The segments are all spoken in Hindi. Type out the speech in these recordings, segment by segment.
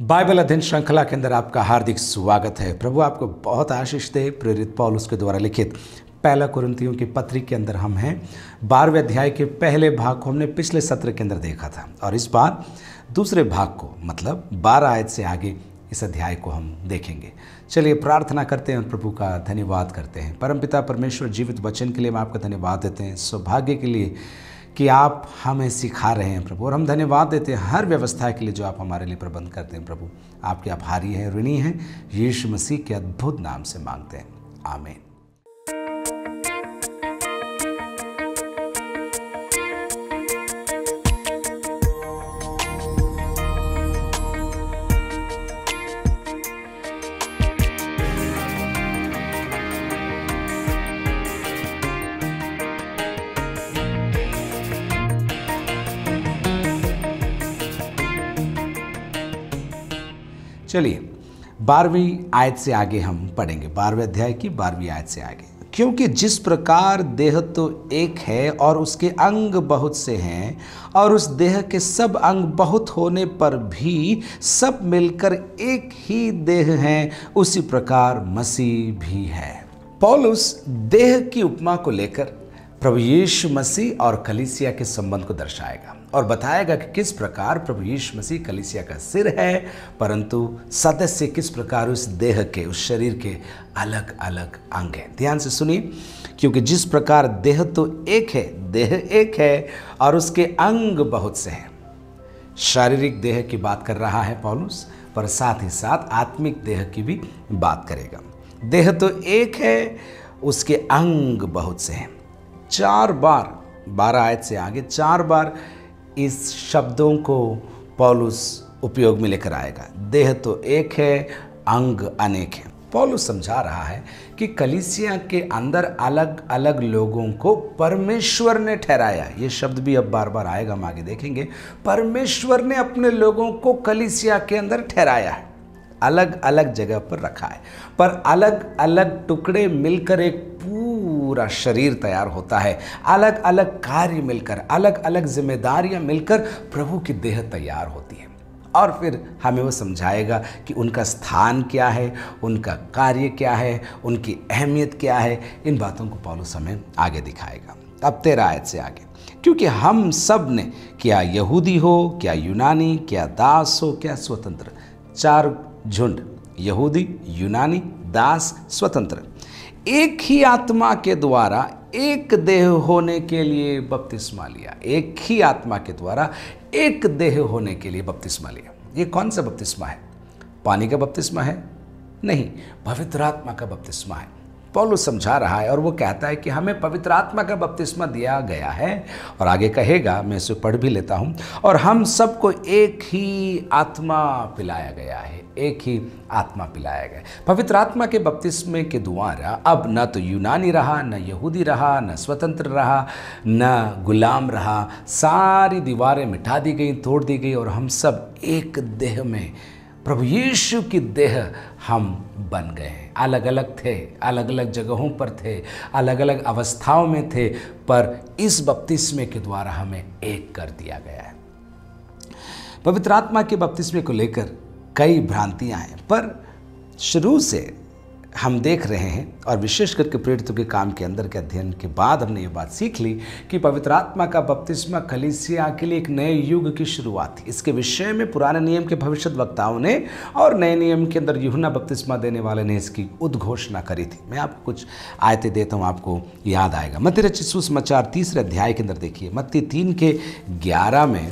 बाइबल अध्ययन श्रृंखला के अंदर आपका हार्दिक स्वागत है। प्रभु आपको बहुत आशीष दे। प्रेरित पौलुस के द्वारा लिखित पहला कुरिन्थियों की पत्री के अंदर हम हैं। 12वें अध्याय के पहले भाग को हमने पिछले सत्र के अंदर देखा था और इस बार दूसरे भाग को मतलब 12 आयत से आगे इस अध्याय को हम देखेंगे। चलिए प्रार्थना करते हैं और प्रभु का धन्यवाद करते हैं। परमपिता परमेश्वर, जीवित वचन के लिए हम आपका धन्यवाद देते हैं, सौभाग्य के लिए कि आप हमें सिखा रहे हैं प्रभु, और हम धन्यवाद देते हैं हर व्यवस्था के लिए जो आप हमारे लिए प्रबंध करते हैं प्रभु। आपके आभारी हैं, ऋणी हैं। यीशु मसीह के अद्भुत नाम से मांगते हैं, आमीन। चलिए 12वीं आयत से आगे हम पढ़ेंगे। 12वें अध्याय की 12वीं आयत से आगे। क्योंकि जिस प्रकार देह तो एक है और उसके अंग बहुत से हैं, और उस देह के सब अंग बहुत होने पर भी सब मिलकर एक ही देह हैं, उसी प्रकार मसीह भी है। पौलुस देह की उपमा को लेकर प्रभु यीशु मसीह और कलीसिया के संबंध को दर्शाएगा और बताएगा कि किस प्रकार प्रभु यीशु मसीह कलीसिया का सिर है, परंतु सदस्य किस प्रकार उस देह के, उस शरीर के अलग अलग अंग हैं। ध्यान से सुनिए। क्योंकि जिस प्रकार देह तो एक है, देह एक है और उसके अंग बहुत से हैं। शारीरिक देह की बात कर रहा है पौलुस, पर साथ ही साथ आत्मिक देह की भी बात करेगा। देह तो एक है, उसके अंग बहुत से हैं। 4 बार 12 आयत से आगे 4 बार इस शब्दों को पौलुस उपयोग में लेकर आएगा। देह तो एक है, अंग अनेक है। पौलुस समझा रहा है कि कलीसिया के अंदर अलग अलग लोगों को परमेश्वर ने ठहराया। ये शब्द भी अब बार बार आएगा, हम आगे देखेंगे। परमेश्वर ने अपने लोगों को कलीसिया के अंदर ठहराया है, अलग अलग जगह पर रखा है, पर अलग अलग टुकड़े मिलकर एक पूरा शरीर तैयार होता है। अलग अलग कार्य मिलकर, अलग अलग जिम्मेदारियां मिलकर प्रभु की देह तैयार होती है। और फिर हमें वो समझाएगा कि उनका स्थान क्या है, उनका कार्य क्या है, उनकी अहमियत क्या है। इन बातों को पौलुस हमें आगे दिखाएगा। अब 13 आयत से आगे। क्योंकि हम सब ने, क्या यहूदी हो, क्या यूनानी, क्या दास हो, क्या स्वतंत्र, 4 झुंड, यहूदी, यूनानी, दास, स्वतंत्र, एक ही आत्मा के द्वारा एक देह होने के लिए बपतिस्मा लिया। एक ही आत्मा के द्वारा एक देह होने के लिए बपतिस्मा लिया। ये कौन सा बपतिस्मा है? पानी का बपतिस्मा है? नहीं, पवित्र आत्मा का बपतिस्मा है। पौलुस समझा रहा है और वो कहता है कि हमें पवित्र आत्मा का बपतिस्मा दिया गया है। और आगे कहेगा, मैं इसे पढ़ भी लेता हूँ, और हम सबको एक ही आत्मा पिलाया गया है। एक ही आत्मा पिलाया गया। पवित्र आत्मा के बपतिस्मे के द्वारा अब न तो यूनानी रहा, न यहूदी रहा, न स्वतंत्र रहा, न गुलाम रहा। सारी दीवारें मिटा दी गई, तोड़ दी गई, और हम सब एक देह में, प्रभु यीशु की देह हम बन गए हैं। अलग अलग थे, अलग अलग जगहों पर थे, अलग अलग अवस्थाओं में थे, पर इस बपतिस्मे के द्वारा हमें एक कर दिया गया है। पवित्र आत्मा के बपतिस्मे को लेकर कई भ्रांतियां हैं, पर शुरू से हम देख रहे हैं, और विशेष करके प्रेरितों के काम के अंदर के अध्ययन के बाद हमने ये बात सीख ली कि पवित्र आत्मा का बपतिस्मा कलीसिया के लिए एक नए युग की शुरुआत थी। इसके विषय में पुराने नियम के भविष्यद्वक्ताओं ने और नए नियम के अंदर यूहन्ना बपतिस्मा देने वाले ने इसकी उद्घोषणा करी थी। मैं आपको कुछ आयतें देता हूँ, आपको याद आएगा। मत्ती रचित सुसमाचार 3 अध्याय के अंदर देखिए, मत्ती 3:11 में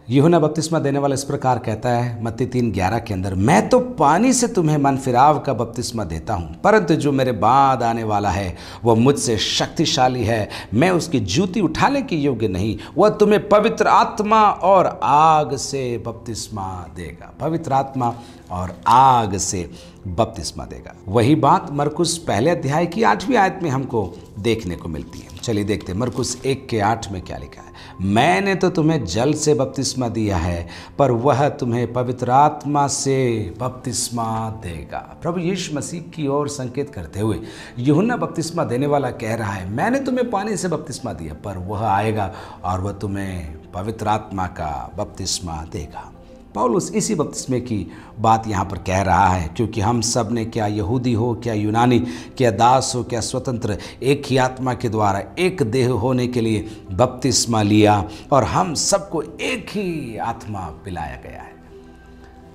यूहन्ना बपतिस्मा देने वाला इस प्रकार कहता है, मत्ती 3:11 के अंदर, मैं तो पानी से तुम्हें मन फिराव का बपतिस्मा देता हूँ, परंतु जो मेरे बाद आने वाला है वह मुझसे शक्तिशाली है। मैं उसकी जूती उठाने के योग्य नहीं। वह तुम्हें पवित्र आत्मा और आग से बपतिस्मा देगा। पवित्र आत्मा और आग से बपतिस्मा देगा। वही बात मरकुस पहले अध्याय की 8वीं आयत में हमको देखने को मिलती है। चलिए देखते हैं मरकुस 1:8 में क्या लिखा है। मैंने तो तुम्हें जल से बपतिस्मा दिया है, पर वह तुम्हें पवित्र आत्मा से बपतिस्मा देगा। प्रभु यीशु मसीह की ओर संकेत करते हुए यूहन्ना बपतिस्मा देने वाला कह रहा है, मैंने तुम्हें पानी से बपतिस्मा दिया, पर वह आएगा और वह तुम्हें पवित्र आत्मा का बपतिस्मा देगा। पौलुस इसी बपतिस्मे की बात यहाँ पर कह रहा है, क्योंकि हम सब ने, क्या यहूदी हो क्या यूनानी, क्या दास हो क्या स्वतंत्र, एक ही आत्मा के द्वारा एक देह होने के लिए बपतिस्मा लिया और हम सबको एक ही आत्मा पिलाया गया है।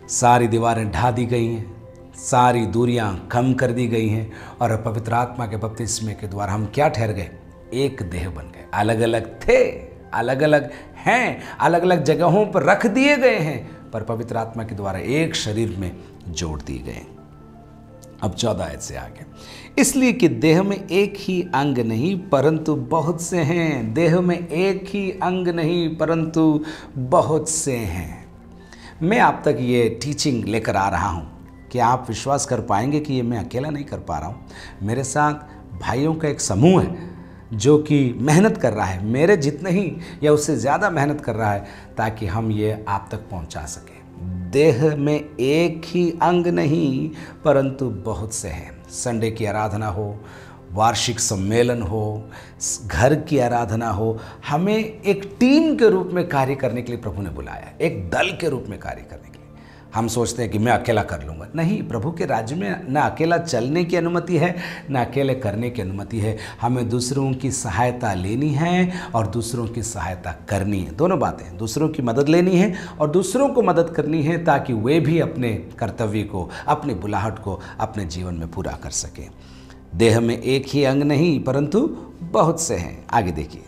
सारी दीवारें ढा दी गई हैं, सारी दूरियां कम कर दी गई हैं और पवित्र आत्मा के बपतिस्मे के द्वारा हम क्या ठहर गए? एक देह बन गए। अलग अलग थे, अलग अलग हैं, अलग अलग जगहों पर रख दिए गए हैं, पर पवित्र आत्मा के द्वारा एक शरीर में जोड़ दिए गए। अब 14 आयत से आगे, इसलिए कि देह में एक ही अंग नहीं परंतु बहुत से हैं। देह में एक ही अंग नहीं परंतु बहुत से हैं। मैं आप तक ये टीचिंग लेकर आ रहा हूँ कि आप विश्वास कर पाएंगे कि ये मैं अकेला नहीं कर पा रहा हूँ। मेरे साथ भाइयों का एक समूह है जो कि मेहनत कर रहा है, मेरे जितने ही या उससे ज़्यादा मेहनत कर रहा है, ताकि हम ये आप तक पहुँचा सकें। देह में एक ही अंग नहीं परंतु बहुत से हैं। संडे की आराधना हो, वार्षिक सम्मेलन हो, घर की आराधना हो, हमें एक टीम के रूप में कार्य करने के लिए प्रभु ने बुलाया, एक दल के रूप में कार्य करने के लिए। हम सोचते हैं कि मैं अकेला कर लूँगा, नहीं। प्रभु के राज्य में न अकेला चलने की अनुमति है, न अकेले करने की अनुमति है। हमें दूसरों की सहायता लेनी है और दूसरों की सहायता करनी है। दोनों बातें, दूसरों की मदद लेनी है और दूसरों को मदद करनी है, ताकि वे भी अपने कर्तव्य को, अपनी बुलाहट को अपने जीवन में पूरा कर सकें। देह में एक ही अंग नहीं परंतु बहुत से हैं। आगे देखिए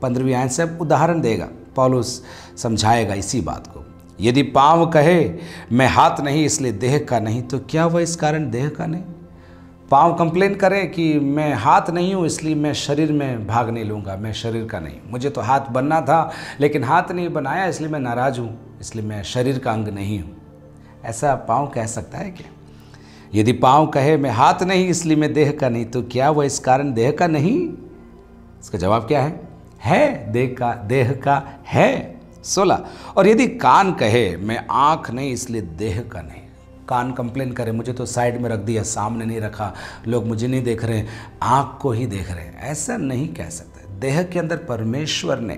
15वीं आयत से अब उदाहरण देगा पौलुस, समझाएगा इसी बात को। यदि पाँव कहे मैं हाथ नहीं इसलिए देह का नहीं, तो क्या वह इस कारण देह का नहीं? पाँव कंप्लेन करे कि मैं हाथ नहीं हूँ इसलिए मैं शरीर में भाग नहीं लूँगा, मैं शरीर का नहीं, मुझे तो हाथ बनना था लेकिन हाथ नहीं बनाया इसलिए मैं नाराज़ हूँ, इसलिए मैं शरीर का अंग नहीं हूँ। ऐसा पाँव कह सकता है क्या? यदि पाँव कहे मैं हाथ नहीं इसलिए मैं देह का नहीं, तो क्या वह इस कारण देह का नहीं? इसका जवाब क्या है देह का है। 16, और यदि कान कहे मैं आँख नहीं इसलिए देह का नहीं। कान कंप्लेन करे मुझे तो साइड में रख दिया, सामने नहीं रखा, लोग मुझे नहीं देख रहे, आँख को ही देख रहे हैं, ऐसा नहीं कह सकते। देह के अंदर परमेश्वर ने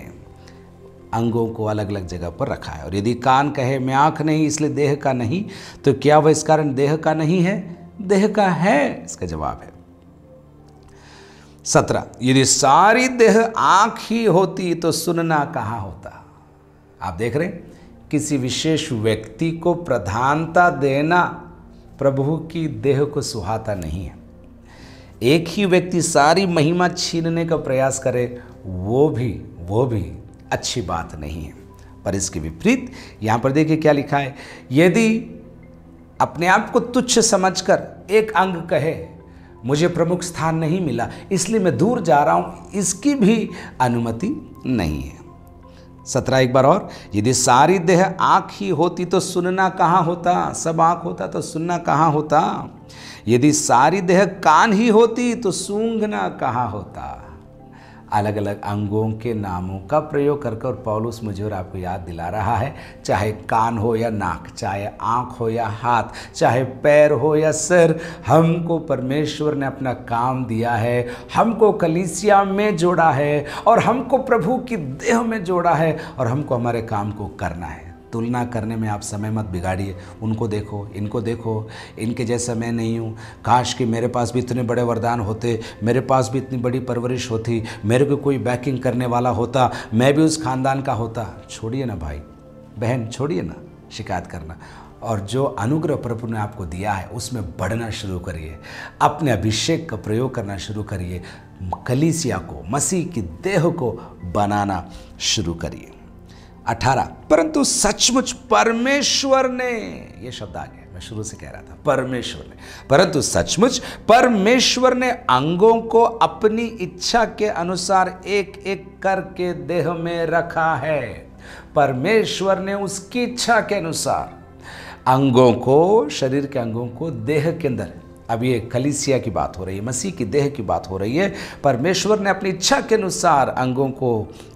अंगों को अलग अलग जगह पर रखा है। और यदि कान कहे मैं आँख नहीं इसलिए देह का नहीं, तो क्या वह इस कारण देह का नहीं है? देह का है। इसका जवाब है 17, यदि सारी देह आँख ही होती तो सुनना कहाँ होता? आप देख रहे हैं, किसी विशेष व्यक्ति को प्रधानता देना प्रभु की देह को सुहाता नहीं है। एक ही व्यक्ति सारी महिमा छीनने का प्रयास करे, वो भी अच्छी बात नहीं है। पर इसके विपरीत यहाँ पर देखिए क्या लिखा है, यदि अपने आप को तुच्छ समझकर एक अंग कहे मुझे प्रमुख स्थान नहीं मिला इसलिए मैं दूर जा रहा हूँ, इसकी भी अनुमति नहीं है। 17 एक बार और, यदि सारी देह आँख ही होती तो सुनना कहाँ होता? सब आँख होता तो सुनना कहाँ होता? यदि सारी देह कान ही होती तो सूंघना कहाँ होता? अलग अलग अंगों के नामों का प्रयोग कर पौलुस मुझे और आपको याद दिला रहा है, चाहे कान हो या नाक, चाहे आँख हो या हाथ, चाहे पैर हो या सिर, हमको परमेश्वर ने अपना काम दिया है, हमको कलीसिया में जोड़ा है और हमको प्रभु की देह में जोड़ा है और हमको हमारे काम को करना है। तुलना करने में आप समय मत बिगाड़िए, उनको देखो, इनको देखो, इनके जैसा मैं नहीं हूँ, काश कि मेरे पास भी इतने बड़े वरदान होते, मेरे पास भी इतनी बड़ी परवरिश होती, मेरे को कोई बैकिंग करने वाला होता, मैं भी उस खानदान का होता। छोड़िए ना भाई बहन, छोड़िए ना शिकायत करना, और जो अनुग्रह प्रभु ने आपको दिया है उसमें बढ़ना शुरू करिए, अपने अभिषेक का प्रयोग करना शुरू करिए, कलीसिया को, मसीह की देह को बनाना शुरू करिए। 18, परंतु सचमुच परमेश्वर ने, ये शब्द आ गया, मैं शुरू से कह रहा था, परमेश्वर ने, परंतु सचमुच परमेश्वर ने अंगों को अपनी इच्छा के अनुसार एक एक करके देह में रखा है। परमेश्वर ने उसकी इच्छा के अनुसार अंगों को, शरीर के अंगों को देह के अंदर, अब ये कलीसिया की बात हो रही है, मसीह की देह की बात हो रही है, परमेश्वर ने अपनी इच्छा के अनुसार अंगों को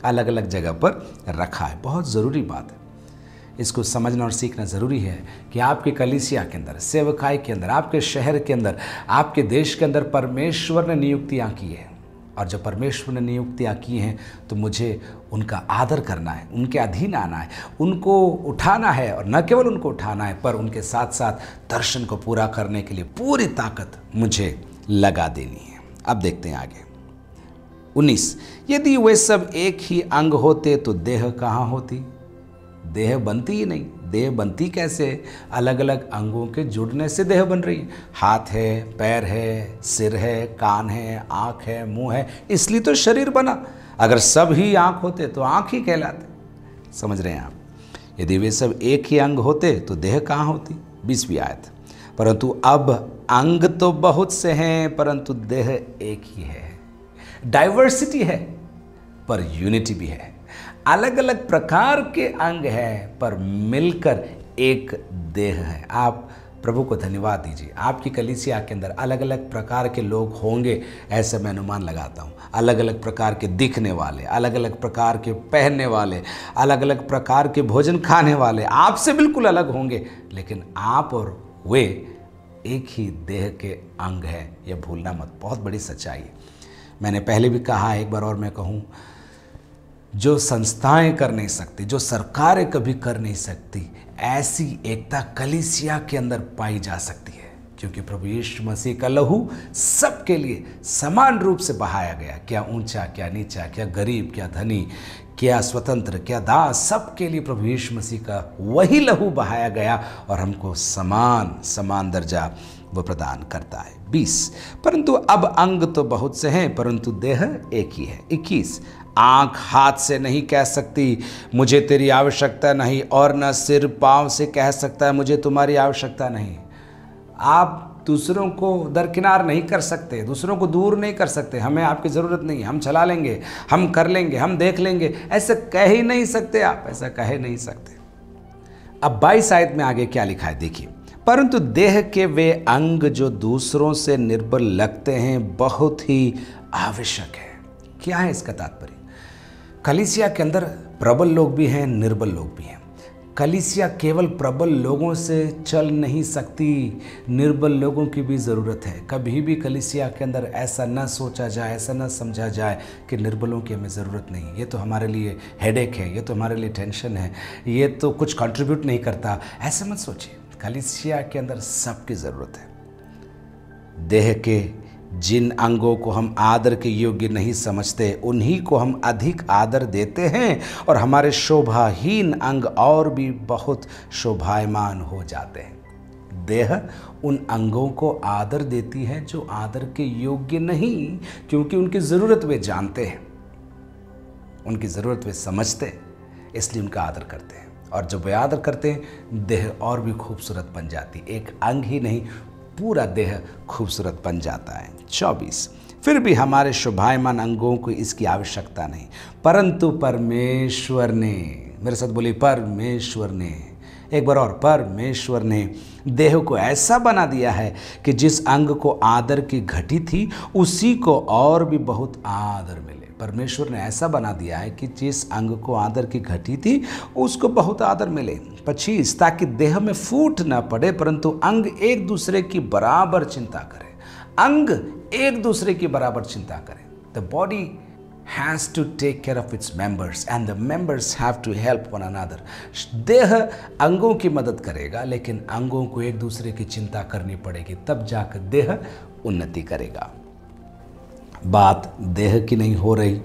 अलग अलग जगह पर रखा है। बहुत ज़रूरी बात है, इसको समझना और सीखना ज़रूरी है कि आपके कलीसिया के अंदर, सेवकाई के अंदर, आपके शहर के अंदर, आपके देश के अंदर परमेश्वर ने नियुक्तियाँ की है। और जब परमेश्वर ने नियुक्तियाँ की हैं तो मुझे उनका आदर करना है, उनके अधीन आना है, उनको उठाना है, और न केवल उनको उठाना है पर उनके साथ साथ दर्शन को पूरा करने के लिए पूरी ताकत मुझे लगा देनी है। अब देखते हैं आगे 19। यदि वे सब एक ही अंग होते तो देह कहाँ होती? देह बनती ही नहीं। देह बनती कैसे? अलग अलग अंगों के जुड़ने से देह बन रही है। हाथ है, पैर है, सिर है, कान है, आँख है, मुंह है, इसलिए तो शरीर बना। अगर सब ही आँख होते तो आँख ही कहलाते। समझ रहे हैं आप? यदि वे सब एक ही अंग होते तो देह कहाँ होती? 20वीं आयत। परंतु अब अंग तो बहुत से हैं परंतु देह एक ही है। डाइवर्सिटी है पर यूनिटी भी है। अलग अलग प्रकार के अंग हैं पर मिलकर एक देह है। आप प्रभु को धन्यवाद दीजिए। आपकी कलीसिया के अंदर अलग अलग प्रकार के लोग होंगे, ऐसे मैं अनुमान लगाता हूँ। अलग अलग प्रकार के दिखने वाले, अलग अलग प्रकार के पहनने वाले, अलग अलग प्रकार के भोजन खाने वाले आपसे बिल्कुल अलग होंगे, लेकिन आप और वे एक ही देह के अंग हैं। यह भूलना मत, बहुत बड़ी सच्चाई है। मैंने पहले भी कहा, एक बार और मैं कहूँ, जो संस्थाएं कर नहीं सकती, जो सरकारें कभी कर नहीं सकती, ऐसी एकता कलीसिया के अंदर पाई जा सकती है, क्योंकि प्रभु यीशु मसीह का लहू सबके लिए समान रूप से बहाया गया। क्या ऊंचा, क्या नीचा, क्या गरीब, क्या धनी, क्या स्वतंत्र, क्या दास, सबके लिए प्रभु यीशु मसीह का वही लहू बहाया गया और हमको समान दर्जा वो प्रदान करता है। 20। परंतु अब अंग तो बहुत से हैं परंतु देह एक ही है। 21। आँख हाथ से नहीं कह सकती मुझे तेरी आवश्यकता नहीं, और न सिर पाँव से कह सकता है मुझे तुम्हारी आवश्यकता नहीं। आप दूसरों को दरकिनार नहीं कर सकते, दूसरों को दूर नहीं कर सकते। हमें आपकी ज़रूरत नहीं, हम चला लेंगे, हम कर लेंगे, हम देख लेंगे, ऐसे कह ही नहीं सकते आप, ऐसा कह नहीं सकते। अब 22 आयत में आगे क्या लिखा है देखिए। परंतु देह के वे अंग जो दूसरों से निर्बल लगते हैं बहुत ही आवश्यक है। क्या है इसका तात्पर्य? कलीसिया के अंदर प्रबल लोग भी हैं, निर्बल लोग भी हैं। कलीसिया केवल प्रबल लोगों से चल नहीं सकती, निर्बल लोगों की भी ज़रूरत है। कभी भी कलीसिया के अंदर ऐसा न सोचा जाए, ऐसा न समझा जाए कि निर्बलों की हमें ज़रूरत नहीं, ये तो हमारे लिए हेडेक है, ये तो हमारे लिए टेंशन है, ये तो कुछ कंट्रीब्यूट नहीं करता। ऐसा मत सोचिए। कलीसिया के अंदर सबकी ज़रूरत है। देह के जिन अंगों को हम आदर के योग्य नहीं समझते उन्हीं को हम अधिक आदर देते हैं, और हमारे शोभाहीन अंग और भी बहुत शोभायमान हो जाते हैं। देह उन अंगों को आदर देती है जो आदर के योग्य नहीं, क्योंकि उनकी ज़रूरत वे जानते हैं, उनकी ज़रूरत वे समझते हैं, इसलिए उनका आदर करते हैं। और जब वे आदर करते हैं देह और भी खूबसूरत बन जाती। एक अंग ही नहीं, पूरा देह खूबसूरत बन जाता है। 24। फिर भी हमारे शोभायमान अंगों को इसकी आवश्यकता नहीं, परंतु परमेश्वर ने, मेरे साथ बोलिए, परमेश्वर ने, एक बार और, परमेश्वर ने देह को ऐसा बना दिया है कि जिस अंग को आदर की घटी थी उसी को और भी बहुत आदर मिले। परमेश्वर ने ऐसा बना दिया है कि जिस अंग को आदर की घटी थी उसको बहुत आदर मिले। 25। ताकि देह में फूट न पड़े परंतु अंग एक दूसरे की बराबर चिंता करें। अंग एक दूसरे की बराबर चिंता करें। The body has to take care of its members and the members have to help one another. देह अंगों की मदद करेगा, लेकिन अंगों को एक दूसरे की चिंता करनी पड़ेगी, तब जाकर देह उन्नति करेगा। बात देह की नहीं हो रही,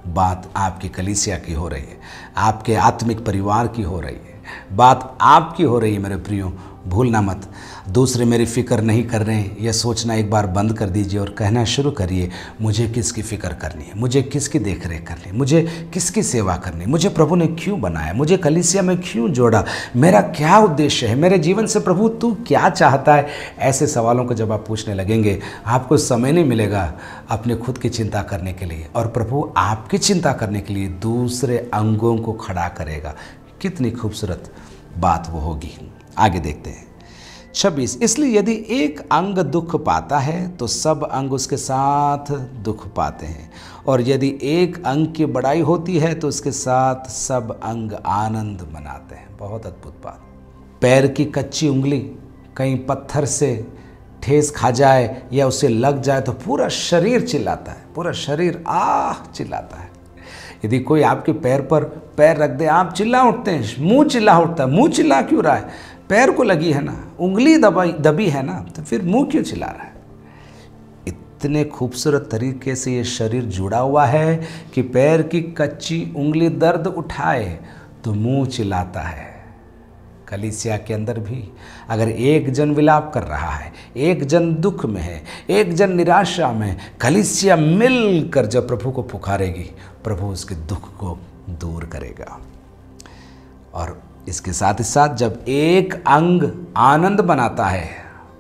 बात आपकी कलीसिया की हो रही है, आपके आत्मिक परिवार की हो रही है, बात आपकी हो रही है। मेरे प्रियो, भूलना मत, दूसरे मेरी फ़िक्र नहीं कर रहे हैं, यह सोचना एक बार बंद कर दीजिए और कहना शुरू करिए, मुझे किसकी फ़िक्र करनी है, मुझे किसकी देखरेख करनी है, मुझे किसकी सेवा करनी है, मुझे प्रभु ने क्यों बनाया, मुझे कलीसिया में क्यों जोड़ा, मेरा क्या उद्देश्य है, मेरे जीवन से प्रभु तू क्या चाहता है। ऐसे सवालों को जब आप पूछने लगेंगे आपको समय नहीं मिलेगा अपने खुद की चिंता करने के लिए, और प्रभु आपकी चिंता करने के लिए दूसरे अंगों को खड़ा करेगा। कितनी खूबसूरत बात वो होगी। आगे देखते हैं 26। इसलिए यदि एक अंग दुख पाता है तो सब अंग उसके साथ दुख पाते हैं, और यदि एक अंग की बड़ाई होती है तो उसके साथ सब अंग आनंद मनाते हैं। बहुत अद्भुत बात। पैर की कच्ची उंगली कहीं पत्थर से ठेस खा जाए या उसे लग जाए तो पूरा शरीर चिल्लाता है, पूरा शरीर आह चिल्लाता है। यदि कोई आपके पैर पर पैर रख दे, आप चिल्ला उठते हैं, मुंह चिल्ला उठता है। मुंह चिल्ला क्यों रहा है? पैर को लगी है ना, उंगली दबी है ना, तो फिर मुंह क्यों चिल्ला रहा है? इतने खूबसूरत तरीके से ये शरीर जुड़ा हुआ है कि पैर की कच्ची उंगली दर्द उठाए तो मुंह चिल्लाता है। कलीसिया के अंदर भी अगर एक जन विलाप कर रहा है, एक जन दुख में है, एक जन निराशा में, कलीसिया मिलकर जब प्रभु को पुकारेगी, प्रभु उसके दुख को दूर करेगा। और इसके साथ ही साथ जब एक अंग आनंद बनाता है,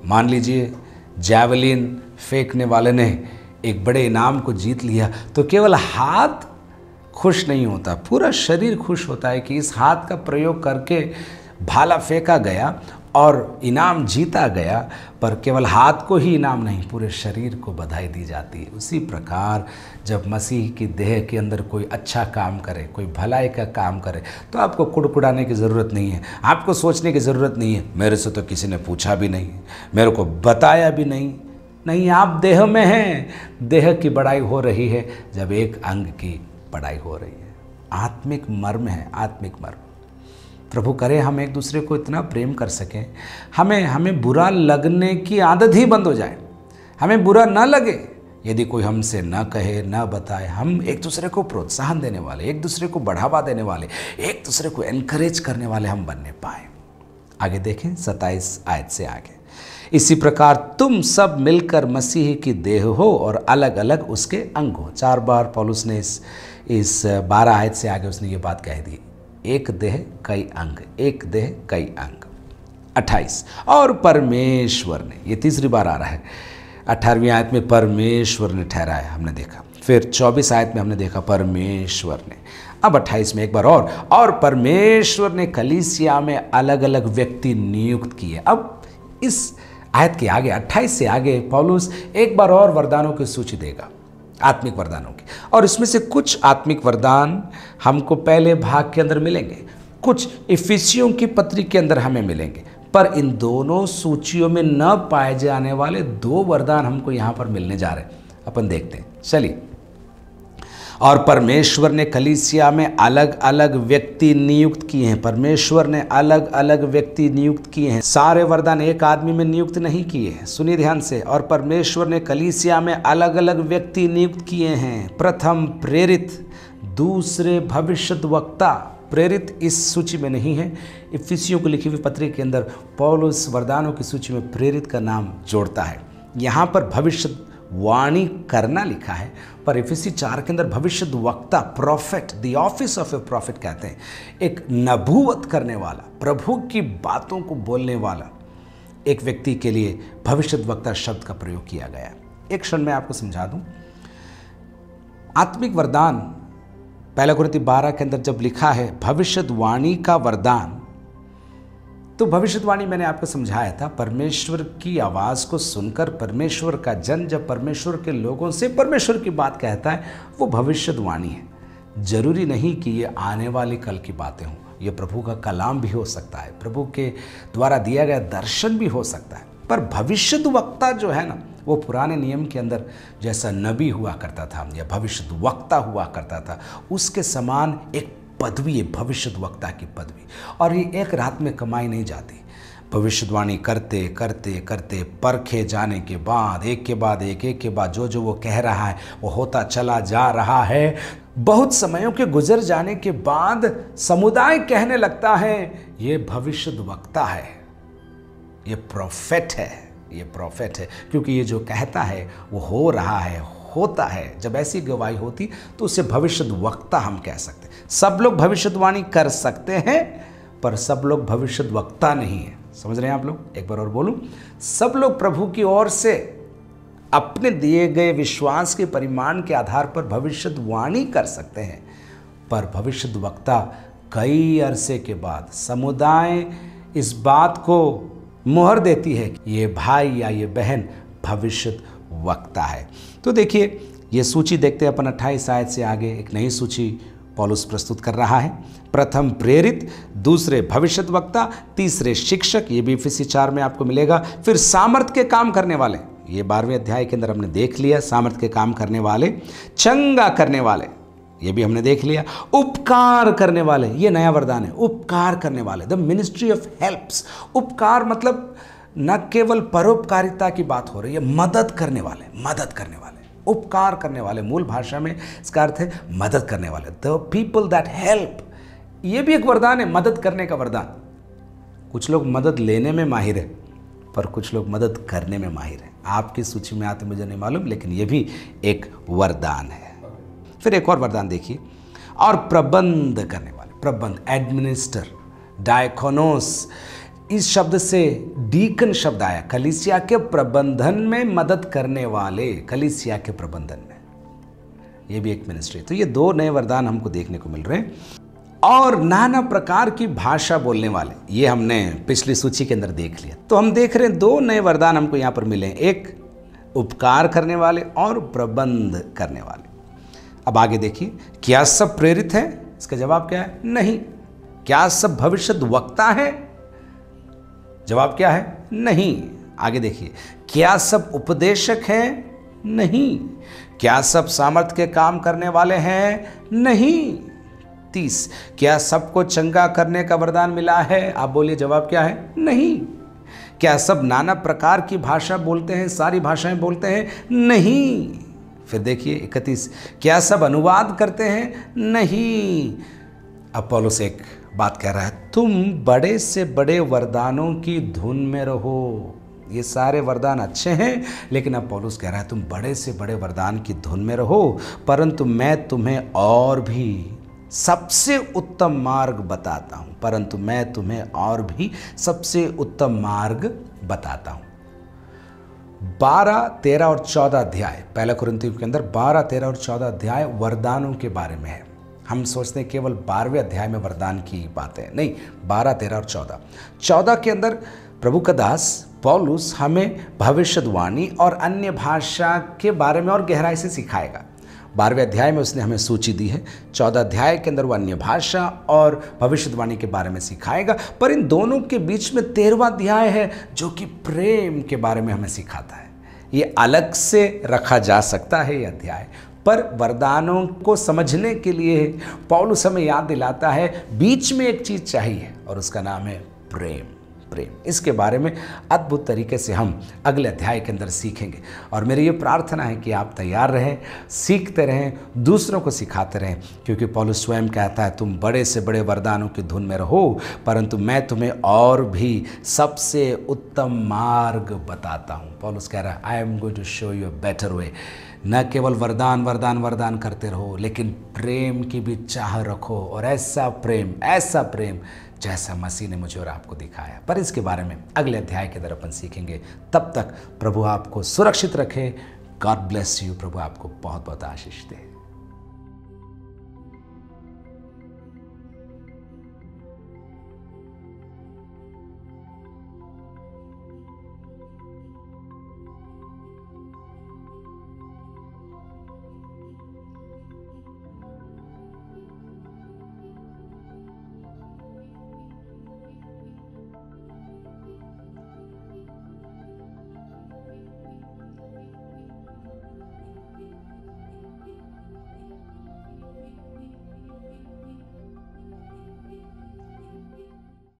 मान लीजिए जैवलिन फेंकने वाले ने एक बड़े इनाम को जीत लिया, तो केवल हाथ खुश नहीं होता, पूरा शरीर खुश होता है कि इस हाथ का प्रयोग करके भाला फेंका गया और इनाम जीता गया। पर केवल हाथ को ही इनाम नहीं, पूरे शरीर को बधाई दी जाती है। उसी प्रकार जब मसीह की देह के अंदर कोई अच्छा काम करे, कोई भलाई का काम करे, तो आपको कुड़कुड़ाने की ज़रूरत नहीं है, आपको सोचने की ज़रूरत नहीं है मेरे से तो किसी ने पूछा भी नहीं, मेरे को बताया भी नहीं। नहीं, आप देह में हैं, देह की बड़ाई हो रही है जब एक अंग की बड़ाई हो रही है। आत्मिक मर्म है, आत्मिक मर्म। प्रभु करे हम एक दूसरे को इतना प्रेम कर सकें, हमें बुरा लगने की आदत ही बंद हो जाए, हमें बुरा ना लगे। यदि कोई हमसे ना कहे ना बताए, हम एक दूसरे को प्रोत्साहन देने वाले, एक दूसरे को बढ़ावा देने वाले, एक दूसरे को एनकरेज करने वाले हम बनने पाए। आगे देखें 27 आयत से आगे, इसी प्रकार तुम सब मिलकर मसीह की देह हो और अलग अलग उसके अंग हो। 4 बार पौलुस ने इस 12 आयत से आगे उसने ये बात कह दी, एक देह कई अंग, एक देह कई अंग। 28 और परमेश्वर ने, ये तीसरी बार आ रहा है, 18वीं आयत में परमेश्वर ने ठहराया, हमने देखा। फिर 24 आयत में हमने देखा परमेश्वर ने। अब 28 में एक बार और परमेश्वर ने कलीसिया में अलग अलग व्यक्ति नियुक्त किए। अब इस आयत के आगे 28 से आगे पौलुस एक बार और वरदानों की सूची देगा, आत्मिक वरदानों की। और इसमें से कुछ आत्मिक वरदान हमको पहले भाग के अंदर मिलेंगे, कुछ इफिसियों की पत्री के अंदर हमें मिलेंगे। पर इन दोनों सूचियों में न पाए जाने वाले 2 वरदान हमको यहाँ पर मिलने जा रहे हैं, अपन देखते हैं। चलिए, और परमेश्वर ने कलीसिया में अलग अलग व्यक्ति नियुक्त किए हैं। परमेश्वर ने अलग अलग व्यक्ति नियुक्त किए हैं, सारे वरदान एक आदमी में नियुक्त नहीं किए हैं। सुनिए ध्यान से, और परमेश्वर ने कलीसिया में अलग अलग व्यक्ति नियुक्त किए हैं। प्रथम प्रेरित, दूसरे भविष्यद्वक्ता। प्रेरित इस सूची में नहीं है। इफिसियों को लिखी हुई पत्री के अंदर पौलुस वरदानों की सूची में प्रेरित का नाम जोड़ता है। यहाँ पर भविष्यवाणी करना लिखा है, पर इफिसी 4 के अंदर भविष्यद्वक्ता, prophet, the office of a prophet कहते हैं। एक नबूवत करने वाला, प्रभु की बातों को बोलने वाला एक व्यक्ति के लिए भविष्यद्वक्ता शब्द का प्रयोग किया गया। एक क्षण में आपको समझा दूं, आत्मिक वरदान 1 कुरिन्थी 12 के अंदर जब लिखा है भविष्यवाणी का वरदान, तो भविष्यवाणी मैंने आपको समझाया था, परमेश्वर की आवाज़ को सुनकर परमेश्वर का जन जब परमेश्वर के लोगों से परमेश्वर की बात कहता है, वो भविष्यवाणी है। जरूरी नहीं कि ये आने वाली कल की बातें हों, ये प्रभु का कलाम भी हो सकता है, प्रभु के द्वारा दिया गया दर्शन भी हो सकता है। पर भविष्यद्वक्ता जो है ना, वो पुराने नियम के अंदर जैसा नबी हुआ करता था या भविष्यद्वक्ता हुआ करता था, उसके समान एक पदवी है भविष्यद्वक्ता की पदवी। और ये एक रात में कमाई नहीं जाती। भविष्यवाणी करते करते करते परखे जाने के बाद एक के बाद एक के बाद जो वो कह रहा है वो होता चला जा रहा है। बहुत समयों के गुजर जाने के बाद समुदाय कहने लगता है ये भविष्यद्वक्ता है, ये प्रोफेट है, ये प्रोफेट है, क्योंकि ये जो कहता है वो हो रहा है, होता है। जब ऐसी गवाही होती तो उसे भविष्यद्वक्ता हम कह सकते हैं। सब लोग भविष्यवाणी कर सकते हैं, पर सब लोग भविष्यद्वक्ता नहीं है। समझ रहे हैं आप लोग? एक बार और बोलूं, सब लोग प्रभु की ओर से अपने दिए गए विश्वास के परिमाण के आधार पर भविष्यवाणी कर सकते हैं, पर भविष्यद्वक्ता कई अरसे के बाद समुदाय इस बात को मुहर देती है कि ये भाई या ये बहन भविष्यद्वक्ता है। तो देखिए, ये सूची देखते हैं अपन 28 आयत से आगे एक नई सूची पौलुस प्रस्तुत कर रहा है। प्रथम प्रेरित, दूसरे भविष्यद्वक्ता, तीसरे शिक्षक, ये भी इफिसी 4 में आपको मिलेगा। फिर सामर्थ के काम करने वाले, ये 12वें अध्याय के अंदर हमने देख लिया, सामर्थ के काम करने वाले, चंगा करने वाले, ये भी हमने देख लिया, उपकार करने वाले, ये नया वरदान है, उपकार करने वाले, द मिनिस्ट्री ऑफ हेल्प्स। उपकार मतलब न केवल परोपकारिता की बात हो रही है, मदद करने वाले, मदद करने वाले, उपकार करने वाले, मूल भाषा में इसका अर्थ है मदद करने वाले, द पीपल दैट हेल्प। ये भी एक वरदान है, मदद करने का वरदान। कुछ लोग मदद लेने में माहिर है, पर कुछ लोग मदद करने में माहिर है। आपकी सूची में आते मुझे नहीं मालूम, लेकिन ये भी एक वरदान है। फिर एक और वरदान देखिए, और प्रबंध करने वाले, प्रबंध, एडमिनिस्टर, डायकोनोस, इस शब्द से डीकन शब्द आया, कलीसिया के प्रबंधन में मदद करने वाले, कलीसिया के प्रबंधन में, ये भी एक मिनिस्ट्री। तो ये 2 नए वरदान हमको देखने को मिल रहे हैं। और नाना प्रकार की भाषा बोलने वाले, ये हमने पिछली सूची के अंदर देख लिया। तो हम देख रहे हैं 2 नए वरदान हमको यहाँ पर मिले, एक उपकार करने वाले और प्रबंध करने वाले। अब आगे देखिए, क्या सब प्रेरित हैं? इसका जवाब क्या है? नहीं। क्या सब भविष्यद्वक्ता है? जवाब क्या है? नहीं। आगे देखिए, क्या सब उपदेशक हैं? नहीं। क्या सब सामर्थ के काम करने वाले हैं? नहीं। 30, क्या सबको चंगा करने का वरदान मिला है? आप बोलिए, जवाब क्या है? नहीं। क्या सब नाना प्रकार की भाषा बोलते हैं, सारी भाषाएं बोलते हैं? नहीं। फिर देखिए 31, क्या सब अनुवाद करते हैं? नहीं। अब पौलुस एक बात कह रहा है, तुम बड़े से बड़े वरदानों की धुन में रहो। ये सारे वरदान अच्छे हैं, लेकिन अब पौलुस कह रहा है तुम बड़े से बड़े वरदान की धुन में रहो, परंतु मैं तुम्हें और भी सबसे उत्तम मार्ग बताता हूं, परंतु मैं तुम्हें और भी सबसे उत्तम मार्ग बताता हूं। 12, 13 और 14 अध्याय, पहला कुरिन्थियों के अंदर 12, 13 और 14 अध्याय वरदानों के बारे में है। हम सोचते हैं केवल 12वें अध्याय में वरदान की बातें, नहीं, 12, 13 और 14। 14 के अंदर प्रभु का दास पौलुस हमें भविष्यवाणी और अन्य भाषा के बारे में और गहराई से सिखाएगा। 12वें अध्याय में उसने हमें सूची दी है, 14 अध्याय के अंदर वो अन्य भाषा और भविष्यवाणी के बारे में सिखाएगा। पर इन दोनों के बीच में 13वां अध्याय है जो कि प्रेम के बारे में हमें सिखाता है। ये अलग से रखा जा सकता है ये अध्याय, पर वरदानों को समझने के लिए पौलुस हमें याद दिलाता है बीच में एक चीज चाहिए, और उसका नाम है प्रेम। प्रेम, इसके बारे में अद्भुत तरीके से हम अगले अध्याय के अंदर सीखेंगे। और मेरी ये प्रार्थना है कि आप तैयार रहें, सीखते रहें, दूसरों को सिखाते रहें, क्योंकि पौलुस स्वयं कहता है तुम बड़े से बड़े वरदानों की धुन में रहो, परंतु मैं तुम्हें और भी सबसे उत्तम मार्ग बताता हूँ। पौलुस कह रहा है I am going to show you a better way. न केवल वरदान वरदान वरदान करते रहो, लेकिन प्रेम की भी चाह रखो, और ऐसा प्रेम जैसा मसीह ने मुझे और आपको दिखाया। पर इसके बारे में अगले अध्याय के अंदर अपन सीखेंगे। तब तक प्रभु आपको सुरक्षित रखे। God bless you. प्रभु आपको बहुत बहुत आशीष दे।